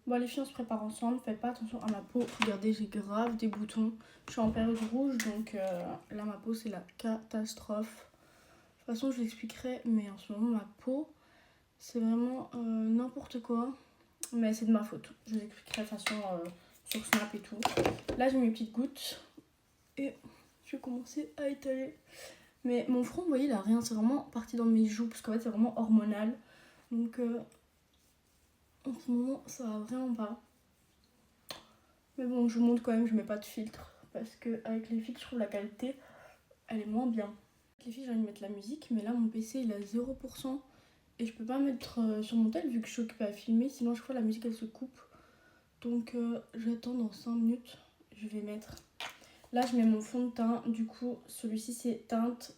Bon les filles, on se prépare ensemble, faites pas attention à ma peau. Regardez, j'ai grave des boutons. Je suis en période rouge, donc là ma peau c'est la catastrophe. De toute façon je vous expliquerai, mais en ce moment ma peau c'est vraiment n'importe quoi. Mais c'est de ma faute. Je vous expliquerai de toute façon sur Snap et tout. Là j'ai mes petites gouttes et je vais commencer à étaler. Mais mon front, vous voyez, il a rien, c'est vraiment parti dans mes joues parce qu'en fait c'est vraiment hormonal. Donc en ce moment ça va vraiment pas. Mais bon, je vous montre quand même, je mets pas de filtre parce que avec les filtres, je trouve la qualité elle est moins bien. Les filles, j'ai envie de mettre la musique, mais là mon PC il a 0% et je peux pas mettre sur mon tel vu que je suis occupée à filmer, sinon je crois la musique elle se coupe. Donc j'attends dans 5 minutes, je vais mettre. Là je mets mon fond de teint, du coup celui-ci c'est teinte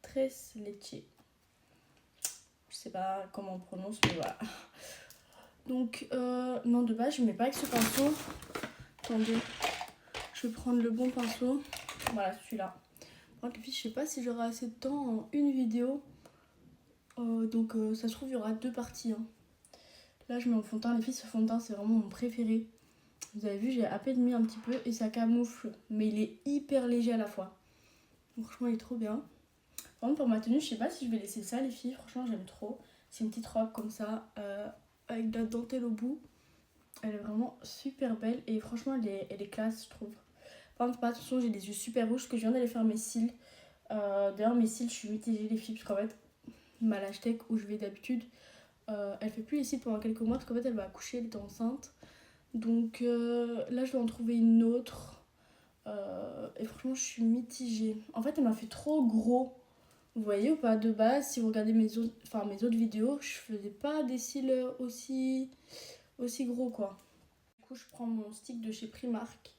Tres Leche. Je sais pas comment on prononce, mais voilà. Donc non, de base je mets pas avec ce pinceau. Attendez, je vais prendre le bon pinceau. Voilà, celui-là. Par contre, les filles, je sais pas si j'aurai assez de temps en une vidéo. Donc ça se trouve, il y aura 2 parties. Hein. Là, je mets mon fond de teint. Les filles, ce fond de teint, c'est vraiment mon préféré. Vous avez vu, j'ai à peine mis un petit peu et ça camoufle. Mais il est hyper léger à la fois. Donc, franchement, il est trop bien. Par contre, pour ma tenue, je sais pas si je vais laisser ça, les filles. Franchement, j'aime trop. C'est une petite robe comme ça, avec de la dentelle au bout. Elle est vraiment super belle et franchement, elle est classe, je trouve. Par contre, pas attention, j'ai les yeux super rouges parce que je viens d'aller faire mes cils. D'ailleurs, mes cils, je suis mitigée, les filles, parce qu'en fait, ma Lash Tech où je vais d'habitude, elle fait plus les cils pendant quelques mois parce qu'en fait, elle va accoucher, elle est enceinte. Donc là, je vais en trouver une autre. Et franchement, je suis mitigée. En fait, elle m'a fait trop gros. Vous voyez ou pas, de base, si vous regardez mes autres vidéos, je faisais pas des cils aussi gros, quoi. Du coup, je prends mon stick de chez Primark.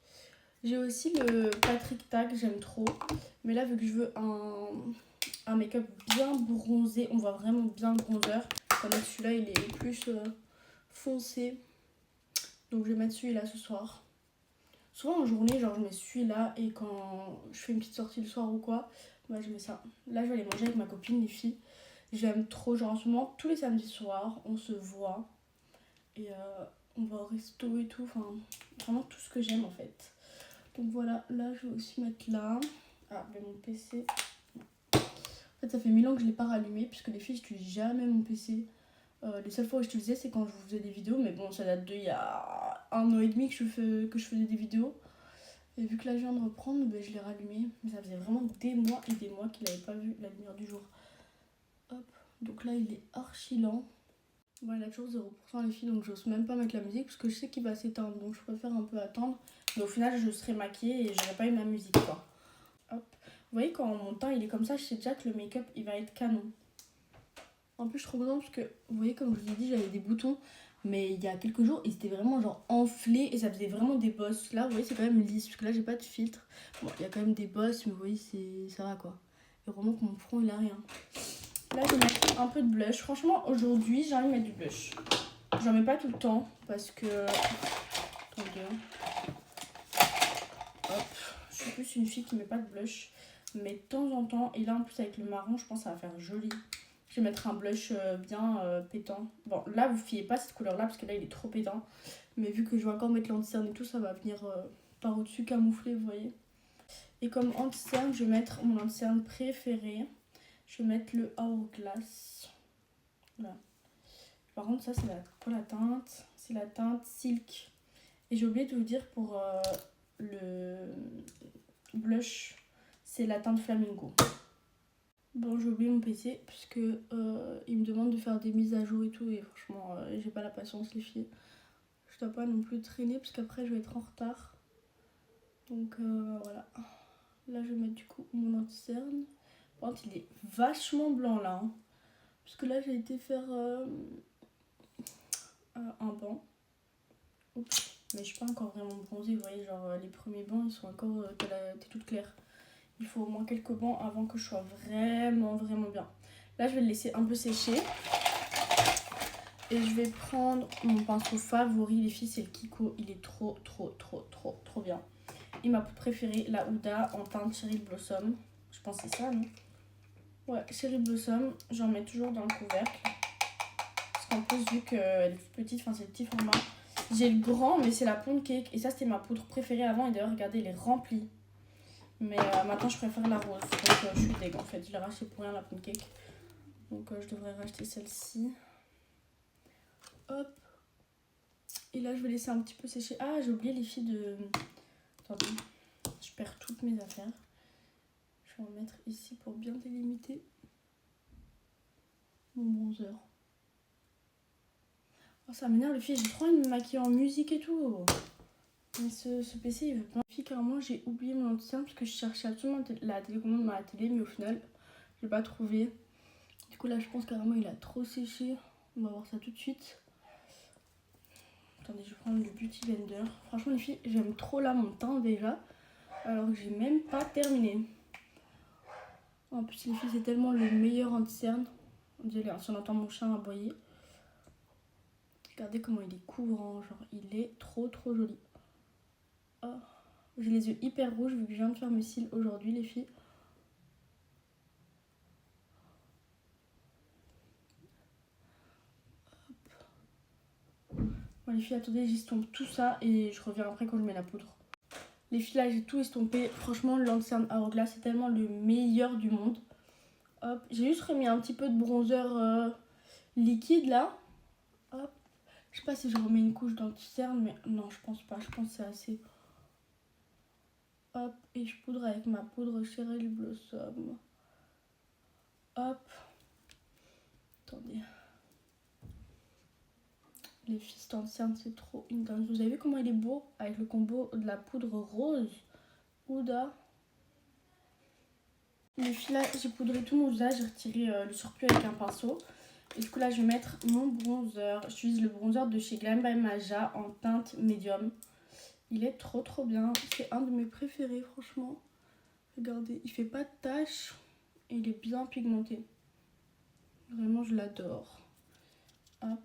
J'ai aussi le Patrick Tag, j'aime trop. Mais là, vu que je veux un make-up bien bronzé, on voit vraiment bien le bronzer. Comme celui-là, il est plus foncé. Donc, je vais mettre celui-là ce soir. Souvent en journée, genre, je mets celui-là et quand je fais une petite sortie le soir ou quoi, bah, je mets ça. Là, je vais aller manger avec ma copine, les filles. J'aime trop, genre, en ce moment, tous les samedis soirs, on se voit. Et on va au resto et tout. Enfin, vraiment tout ce que j'aime en fait. Donc voilà, là je vais aussi mettre là. Ah, mais mon PC. En fait, ça fait 1000 ans que je ne l'ai pas rallumé, puisque les filles, je n'utilise jamais mon PC. Les seules fois où je l'utilisais, c'est quand je vous faisais des vidéos, mais bon, ça date d'il y a 1 an et demi que je faisais des vidéos. Et vu que là je viens de reprendre, ben, je l'ai rallumé. Mais ça faisait vraiment des mois et des mois qu'il n'avait pas vu la lumière du jour. Hop, donc là il est archi lent. Bon, il a toujours 0% les filles, donc j'ose même pas mettre la musique parce que je sais qu'il va s'éteindre, donc je préfère un peu attendre. Mais au final, je serai maquillée et j'aurai pas eu ma musique, quoi. Hop. Vous voyez, quand mon teint il est comme ça, je sais déjà que le make-up il va être canon. En plus, je suis trop contente parce que, vous voyez, comme je vous ai dit, j'avais des boutons. Mais il y a quelques jours, ils étaient vraiment genre enflés et ça faisait vraiment des bosses. Là, vous voyez, c'est quand même lisse parce que là, j'ai pas de filtre. Bon, il y a quand même des bosses, mais vous voyez, ça va quoi. Et vraiment que mon front il a rien. Là, je vais mettre un peu de blush. Franchement, aujourd'hui, j'ai envie de mettre du blush. J'en mets pas tout le temps parce que... Attendez. Hop. Je suis plus une fille qui met pas de blush. Mais de temps en temps, et là en plus avec le marron, je pense que ça va faire joli. Je vais mettre un blush bien pétant. Bon, là, vous fiez pas cette couleur-là parce que là, il est trop pétant. Mais vu que je vais encore mettre l'anti-cerne et tout, ça va venir par au-dessus camoufler, vous voyez. Et comme anti-cerne, je vais mettre mon anti-cerne préféré. Je vais mettre le Hourglass. Voilà. Par contre, ça, c'est quoi la teinte? C'est la teinte Silk. Et j'ai oublié de vous dire pour le blush, c'est la teinte Flamingo. Bon, j'ai oublié mon PC puisque il me demande de faire des mises à jour et tout. Et franchement, j'ai pas la patience, les filles. Je dois pas non plus traîner parce qu'après, je vais être en retard. Donc voilà. Là, je vais mettre du coup mon anti-cerne. Par contre, il est vachement blanc là. Hein. Parce que là, j'ai été faire un banc. Oups. Mais je suis pas encore vraiment bronzée, vous voyez, genre les premiers bancs, ils sont encore, t'es toute claire. Il faut au moins quelques bancs avant que je sois vraiment bien. Là, je vais le laisser un peu sécher. Et je vais prendre mon pinceau favori, les filles, c'est le Kiko. Il est trop bien. Et ma poudre préférée, la Huda en teinte Cherry Blossom. Je pense que c'est ça, non? Ouais, Cherry Blossom, j'en mets toujours dans le couvercle. Parce qu'en plus, vu qu'elle est toute petite, enfin c'est le petit format, J'ai le grand, mais c'est la pound cake. Et ça, c'était ma poudre préférée avant. Et d'ailleurs, regardez, elle est remplie. Mais maintenant, je préfère la rose. Donc, je suis deg en fait. Je l'ai racheté pour rien, la pound cake. Donc, je devrais racheter celle-ci. Hop. Et là, je vais laisser un petit peu sécher. Ah, j'ai oublié les filles de... Attendez. Je perds toutes mes affaires. Je vais en mettre ici pour bien délimiter mon bronzer. Oh, ça m'énerve, les filles. J'ai trop envie de me maquiller en musique et tout. Mais ce PC, il veut pas. Carrément, j'ai oublié mon anti-cerne parce que je cherchais absolument la télécommande dans la télé, mais au final, je l'ai pas trouvé. Du coup, là, je pense carrément il a trop séché. On va voir ça tout de suite. Attendez, je vais prendre le Beauty Blender. Franchement, les filles, j'aime trop là mon teint déjà, alors que j'ai même pas terminé. En plus, les filles, c'est tellement le meilleur anti-cerne. Désolé, si on entend mon chat aboyer. Regardez comment il est couvrant, genre il est trop joli. Oh. J'ai les yeux hyper rouges vu que je viens de faire mes cils aujourd'hui, les filles. Bon, les filles, attendez, j'estompe tout ça et je reviens après quand je mets la poudre. Les filles, là, j'ai tout estompé. Franchement, l'Anti-Cerne Hourglass, c'est tellement le meilleur du monde. Hop, j'ai juste remis un petit peu de bronzer liquide là. Hop, je sais pas si je remets une couche d'anti-cerne, mais non, je pense pas. Je pense que c'est assez. Hop, et je poudre avec ma poudre Cheryl Blossom. Hop. Attendez. Les filles, cet anti-cerne, c'est trop intense. Vous avez vu comment il est beau avec le combo de la poudre rose Huda. Les filles, là, j'ai poudré tout mon visage. J'ai retiré le surplus avec un pinceau. Et du coup, là, je vais mettre mon bronzer. J'utilise le bronzer de chez Glam by Maja en teinte médium. Il est trop bien. C'est un de mes préférés, franchement. Regardez, il fait pas de taches et il est bien pigmenté. Vraiment, je l'adore. Hop.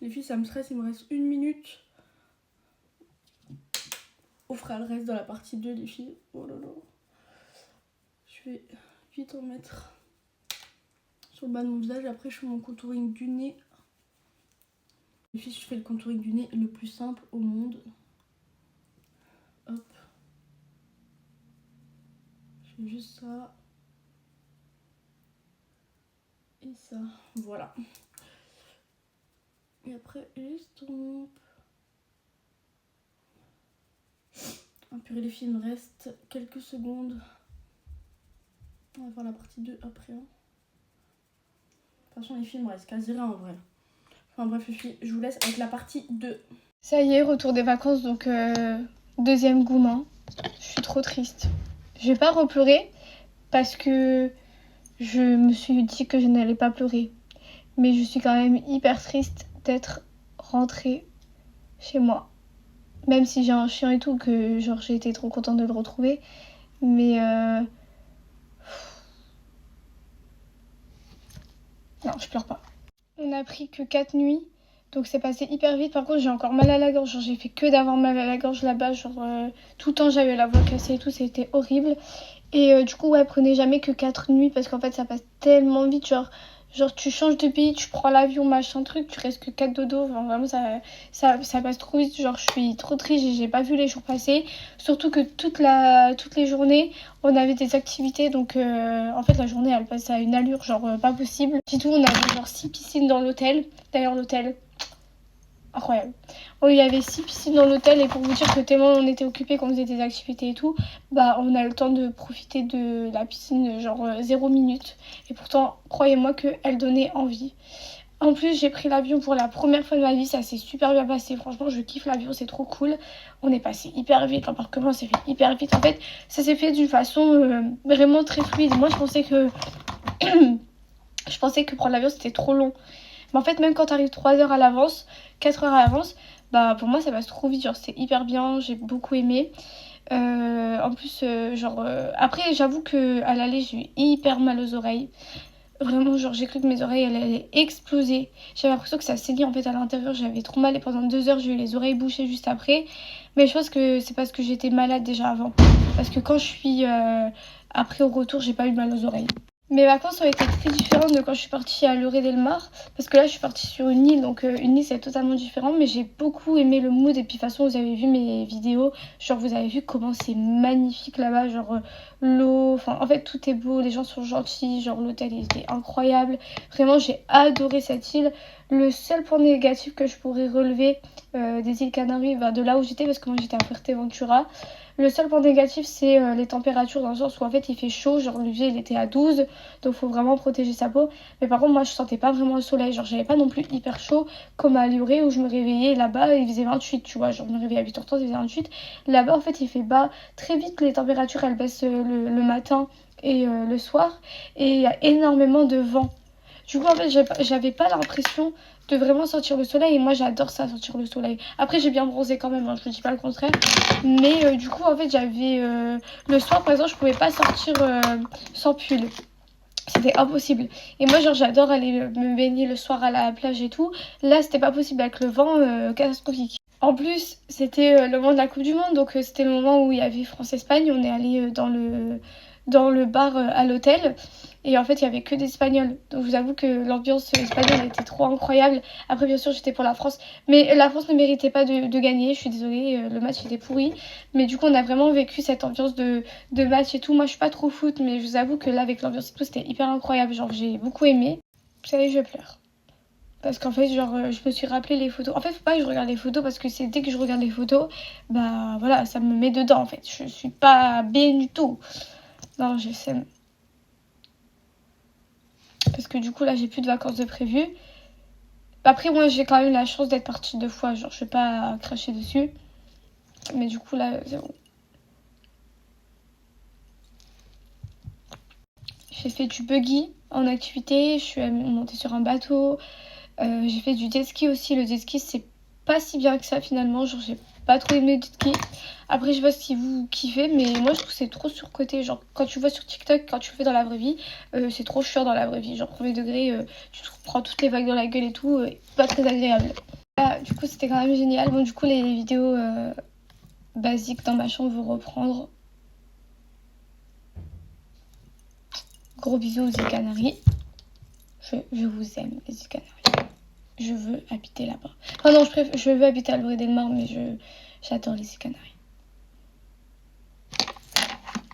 Les filles, ça me stresse, il me reste 1 minute. On fera le reste dans la partie 2, les filles. Oh là là. Je vais vite en mettre sur le bas de mon visage. Après, je fais mon contouring du nez. Les filles, je fais le contouring du nez le plus simple au monde. Hop. Je fais juste ça. Et ça. Voilà. Et après, j'estompe. Ah purée, les filles, il me reste quelques secondes. On va faire la partie 2 après. De toute façon, les filles, il me reste quasi rien en vrai. Enfin bref, les filles, je vous laisse avec la partie 2. Ça y est, retour des vacances, donc deuxième goumin. Je suis trop triste. Je vais pas repleurer parce que je me suis dit que je n'allais pas pleurer. Mais je suis quand même hyper triste d'être rentrée chez moi. Même si j'ai un chien et tout, que genre j'ai été trop contente de le retrouver. Mais non, je pleure pas. On a pris que 4 nuits. Donc c'est passé hyper vite. Par contre, j'ai encore mal à la gorge. Genre, j'ai fait que d'avoir mal à la gorge là-bas. Genre, tout le temps, j'avais la voix cassée et tout. C'était horrible. Et du coup, ouais, prenez jamais que 4 nuits parce qu'en fait, ça passe tellement vite. Genre tu changes de pays, tu prends l'avion, machin truc, tu restes que 4 dodo. Enfin, vraiment, ça passe trop vite. Genre, je suis trop triste. J'ai pas vu les jours passer. Surtout que toutes les journées, on avait des activités. Donc, en fait, la journée, elle passe à une allure, genre, pas possible. Du tout, on avait genre 6 piscines dans l'hôtel. D'ailleurs, l'hôtel, incroyable. Oh, il y avait 6 piscines dans l'hôtel et pour vous dire que tellement on était occupés qu'on faisait des activités et tout, bah on a eu le temps de profiter de la piscine genre 0 minute. Et pourtant, croyez-moi qu'elle donnait envie. En plus, j'ai pris l'avion pour la première fois de ma vie, ça s'est super bien passé. Franchement, je kiffe l'avion, c'est trop cool. On est passé hyper vite, l'embarquement s'est fait hyper vite. En fait, ça s'est fait d'une façon vraiment très fluide. Moi, je pensais que prendre l'avion c'était trop long. Mais en fait, même quand t'arrives 3 heures à l'avance, 4 heures à l'avance, bah pour moi ça passe trop vite. Genre, c'est hyper bien, j'ai beaucoup aimé. En plus, après, j'avoue qu'à l'aller, j'ai eu hyper mal aux oreilles. Vraiment, genre, j'ai cru que mes oreilles elles allaient exploser. J'avais l'impression que ça saignait en fait à l'intérieur. J'avais trop mal et pendant 2 heures, j'ai eu les oreilles bouchées juste après. Mais je pense que c'est parce que j'étais malade déjà avant. Parce que quand je suis après au retour, j'ai pas eu mal aux oreilles. Mes vacances ont été très différentes de quand je suis partie à Lloret-Delmar. Parce que là, je suis partie sur une île, donc une île, c'est totalement différent. Mais j'ai beaucoup aimé le mood. Et puis, de toute façon, vous avez vu mes vidéos. Genre, vous avez vu comment c'est magnifique là-bas. Genre, l'eau. Enfin, en fait, tout est beau. Les gens sont gentils. Genre, l'hôtel, il était incroyable. Vraiment, j'ai adoré cette île. Le seul point négatif que je pourrais relever des îles Canaries, de là où j'étais, parce que moi, j'étais à Fuerteventura. Le seul point négatif, c'est les températures, dans le sens où en fait il fait chaud, genre le il était à 12, donc faut vraiment protéger sa peau. Mais par contre, moi je sentais pas vraiment le soleil, genre j'avais pas non plus hyper chaud comme à Lloret où je me réveillais là-bas, il faisait 28, tu vois, genre je me réveillais à 8h30, il faisait 28. Là-bas en fait il fait bas, très vite les températures elles baissent le matin et le soir, et il y a énormément de vent. Du coup, en fait, j'avais pas l'impression de vraiment sentir le soleil. Et moi, j'adore ça, sentir le soleil. Après, j'ai bien bronzé quand même, hein, je ne dis pas le contraire. Mais du coup, en fait, j'avais... le soir, par exemple, je pouvais pas sortir sans pull. C'était impossible. Et moi, genre, j'adore aller me baigner le soir à la plage et tout. Là, c'était pas possible avec le vent catastrophique. En plus, c'était le moment de la Coupe du Monde. Donc, c'était le moment où il y avait France-Espagne. On est allé dans le bar à l'hôtel. Et en fait, il y avait que des Espagnols. Donc, je vous avoue que l'ambiance espagnole était trop incroyable. Après, bien sûr, j'étais pour la France. Mais la France ne méritait pas de gagner. Je suis désolée, le match était pourri. Mais du coup, on a vraiment vécu cette ambiance de match et tout. Moi, je suis pas trop foot, mais je vous avoue que là, avec l'ambiance et tout, c'était hyper incroyable. Genre, j'ai beaucoup aimé. Vous savez, je pleure. Parce qu'en fait, genre, je me suis rappelé les photos. En fait, faut pas que je regarde les photos parce que c'est dès que je regarde les photos, bah voilà, ça me met dedans en fait. Je suis pas bien du tout. Non, je sais. Parce que du coup, là, j'ai plus de vacances de prévues. Après, moi, j'ai quand même la chance d'être partie 2 fois. Genre, je vais pas cracher dessus. Mais du coup, là, c'est bon. J'ai fait du buggy en activité. Je suis montée sur un bateau. J'ai fait du jet ski aussi. Le jet ski, c'est pas si bien que ça finalement. Genre, j'ai pas trop aimé le jet ski. Après, je sais pas si vous kiffez, mais moi, je trouve que c'est trop surcoté. Genre, quand tu vois sur TikTok, quand tu le fais dans la vraie vie, c'est trop chiant dans la vraie vie. Genre, premier degré, tu te prends toutes les vagues dans la gueule et tout. Pas très agréable. Ah, du coup, c'était quand même génial. Bon, du coup, les vidéos basiques dans ma chambre vont reprendre. Gros bisous aux îles Canaries. Je vous aime, les îles Canaries. Je veux habiter là-bas. Enfin non, je veux habiter à Lloret-Delmar, mais j'adore les îles Canaries.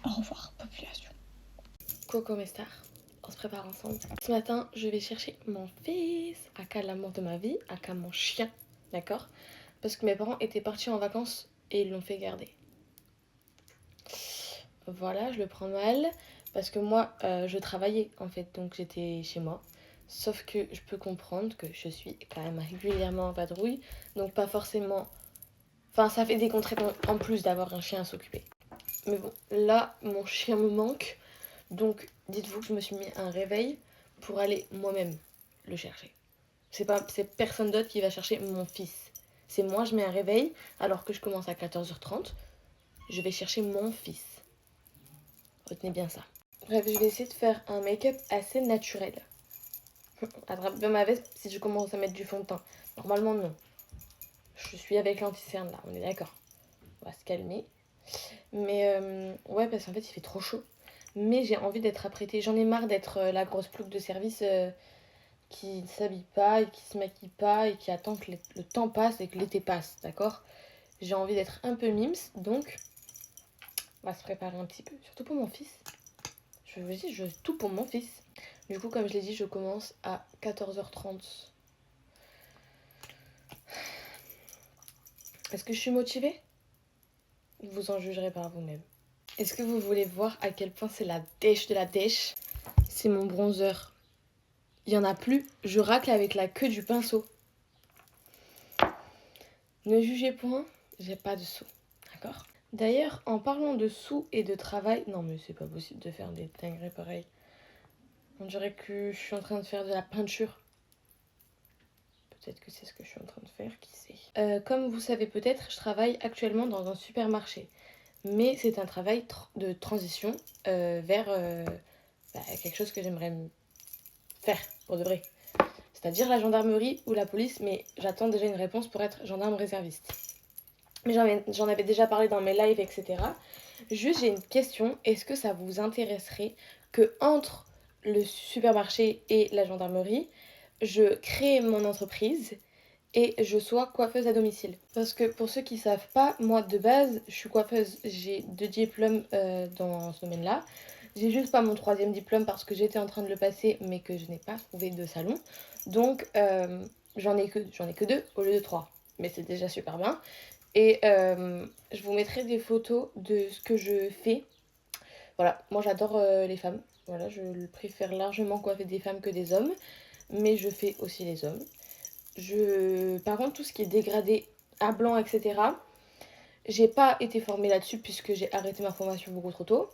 Au revoir, population. Coucou mes stars, on se prépare ensemble. Ce matin, je vais chercher mon fils, aka l'amour de ma vie, aka mon chien, d'accord? Parce que mes parents étaient partis en vacances et ils l'ont fait garder. Voilà, je le prends mal parce que moi, je travaillais en fait, donc j'étais chez moi. Sauf que je peux comprendre que je suis quand même régulièrement en vadrouille, donc pas forcément... Enfin, ça fait des contraintes en plus d'avoir un chien à s'occuper. Mais bon, là, mon chien me manque. Donc, dites-vous que je me suis mis un réveil pour aller moi-même le chercher. C'est personne d'autre qui va chercher mon fils. C'est moi, je mets un réveil, alors que je commence à 14h30. Je vais chercher mon fils. Retenez bien ça. Bref, je vais essayer de faire un make-up assez naturel. Attrape bien ma veste si je commence à mettre du fond de teint. Normalement, non. Je suis avec l'anti-cerne là, on est d'accord. On va se calmer. Mais ouais, parce qu'en fait, il fait trop chaud. Mais j'ai envie d'être apprêtée. J'en ai marre d'être la grosse plouc de service qui ne s'habille pas et qui se maquille pas et qui attend que le temps passe et que l'été passe, d'accord? J'ai envie d'être un peu mims, donc on va se préparer un petit peu. Surtout pour mon fils. Je vous dis, je veux tout pour mon fils. Du coup, comme je l'ai dit, je commence à 14h30. Est-ce que je suis motivée? Vous en jugerez par vous-même. Est-ce que vous voulez voir à quel point c'est la dèche de la dèche? C'est mon bronzer. Il n'y en a plus, je racle avec la queue du pinceau. Ne jugez point, j'ai pas de sous, d'accord? D'ailleurs, en parlant de sous et de travail... Non mais c'est pas possible de faire des dingueries pareilles. On dirait que je suis en train de faire de la peinture. Peut-être que c'est ce que je suis en train de faire, qui sait. Comme vous savez peut-être, je travaille actuellement dans un supermarché. Mais c'est un travail de transition vers quelque chose que j'aimerais faire pour de vrai. C'est-à-dire la gendarmerie ou la police, mais j'attends déjà une réponse pour être gendarme réserviste. Mais j'en avais déjà parlé dans mes lives, etc. Juste, j'ai une question. Est-ce que ça vous intéresserait que entre le supermarché et la gendarmerie, je crée mon entreprise et je sois coiffeuse à domicile. Parce que pour ceux qui ne savent pas, moi de base, je suis coiffeuse, j'ai 2 diplômes dans ce domaine-là. J'ai juste pas mon 3e diplôme parce que j'étais en train de le passer mais que je n'ai pas trouvé de salon. Donc j'en ai que 2 au lieu de 3. Mais c'est déjà super bien. Et je vous mettrai des photos de ce que je fais. Voilà, moi j'adore les femmes. Voilà, je préfère largement coiffer des femmes que des hommes. Mais je fais aussi les hommes. Par contre, tout ce qui est dégradé à blanc, etc., j'ai pas été formée là-dessus puisque j'ai arrêté ma formation beaucoup trop tôt.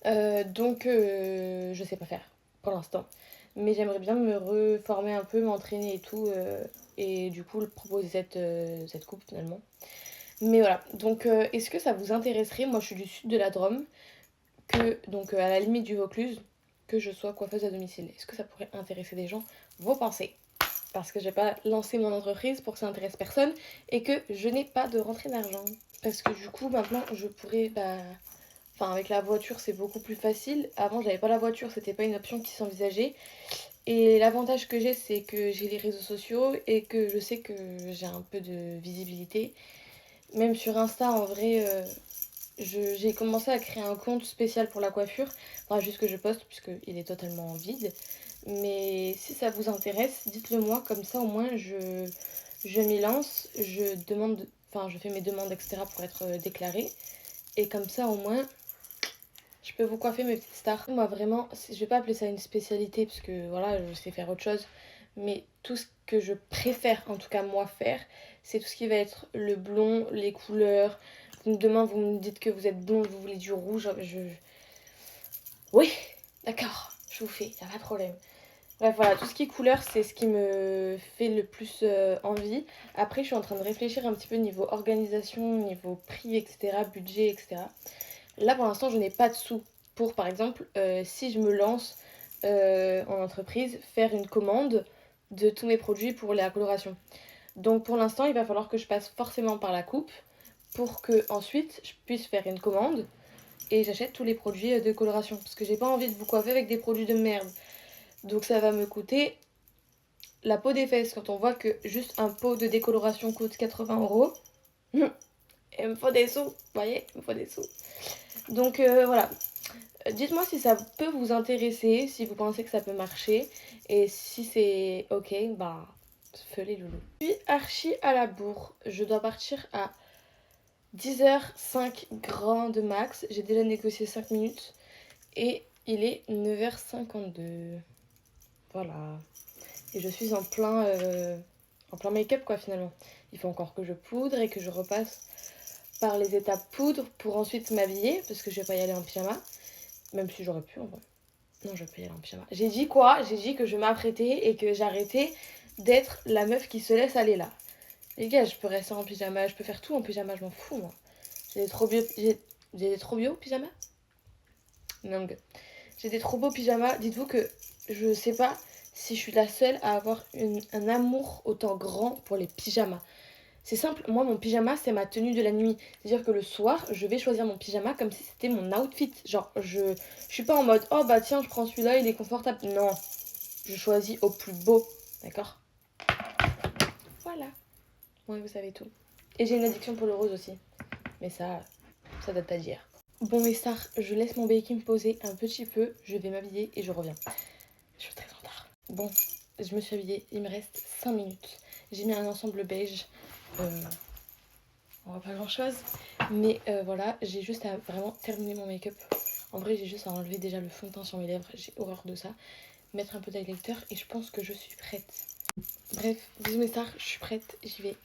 Donc, je sais pas faire pour l'instant. Mais j'aimerais bien me reformer un peu, m'entraîner et tout. Et du coup, proposer cette coupe finalement. Mais voilà, donc est-ce que ça vous intéresserait? Moi, je suis du sud de la Drôme, donc à la limite du Vaucluse, que je sois coiffeuse à domicile. Est-ce que ça pourrait intéresser des gens? Vos pensées? Parce que j'ai pas lancé mon entreprise pour que ça intéresse personne et que je n'ai pas de rentrée d'argent. Parce que du coup, maintenant, je pourrais... Enfin, avec la voiture, c'est beaucoup plus facile. Avant, j'avais pas la voiture, c'était pas une option qui s'envisageait. Et l'avantage que j'ai, c'est que j'ai les réseaux sociaux et que je sais que j'ai un peu de visibilité. Même sur Insta, en vrai, j'ai commencé à créer un compte spécial pour la coiffure. Enfin, juste que je poste puisqu'il est totalement vide. Mais si ça vous intéresse, dites-le moi, comme ça au moins je m'y lance, je fais mes demandes, etc. pour être déclarée. Et comme ça au moins, je peux vous coiffer mes petites stars. Moi vraiment, je vais pas appeler ça une spécialité parce que voilà, je sais faire autre chose. Mais tout ce que je préfère, en tout cas moi faire, c'est tout ce qui va être le blond, les couleurs. Demain vous me dites que vous êtes blond, vous voulez du rouge, Oui, d'accord, je vous fais, y a pas de problème. Bref, voilà, tout ce qui est couleur, c'est ce qui me fait le plus envie. Après, je suis en train de réfléchir un petit peu niveau organisation, niveau prix, etc., budget, etc. Là, pour l'instant, je n'ai pas de sous pour, par exemple, si je me lance en entreprise, faire une commande de tous mes produits pour la coloration. Donc, pour l'instant, il va falloir que je passe forcément par la coupe pour que ensuite je puisse faire une commande et j'achète tous les produits de coloration. Parce que j'ai pas envie de vous coiffer avec des produits de merde. Donc ça va me coûter la peau des fesses. Quand on voit que juste un pot de décoloration coûte 80 €, il me faut des sous, vous voyez, il me faut des sous. Donc voilà, dites-moi si ça peut vous intéresser, si vous pensez que ça peut marcher. Et si c'est ok, bah, feu les loulous. Je suis archi à la bourre, je dois partir à 10h05 grand max. J'ai déjà négocié 5 minutes et il est 9h52. Voilà. Et je suis en plein make-up quoi finalement. Il faut encore que je poudre et que je repasse par les étapes poudre pour ensuite m'habiller parce que je vais pas y aller en pyjama. Même si j'aurais pu en vrai. Non, je vais pas y aller en pyjama. J'ai dit quoi? J'ai dit que je m'apprêtais et que j'arrêtais d'être la meuf qui se laisse aller là. Les gars, je peux rester en pyjama, je peux faire tout en pyjama, je m'en fous moi. J'ai des trop beaux pyjamas. Non, j'ai des trop beaux pyjamas. Dites-vous que je sais pas si je suis la seule à avoir un amour autant grand pour les pyjamas. C'est simple, moi mon pyjama c'est ma tenue de la nuit. C'est-à-dire que le soir, je vais choisir mon pyjama comme si c'était mon outfit. Genre, je suis pas en mode oh bah tiens, je prends celui-là, il est confortable. Non, je choisis au plus beau. D'accord? Voilà. Ouais, vous savez tout. Et j'ai une addiction pour le rose aussi. Mais ça date pas d'hier. Bon mes stars, je laisse mon baking poser un petit peu, je vais m'habiller et je reviens. Je suis très en retard. Bon, je me suis habillée, il me reste 5 minutes. J'ai mis un ensemble beige. On voit pas grand chose. Mais voilà, j'ai juste à vraiment terminer mon make-up. En vrai, j'ai juste à enlever déjà le fond de teint sur mes lèvres. J'ai horreur de ça. Mettre un peu d'highlighter et je pense que je suis prête. Bref, bisous mes stars, je suis prête, j'y vais.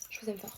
Je vous aime fort.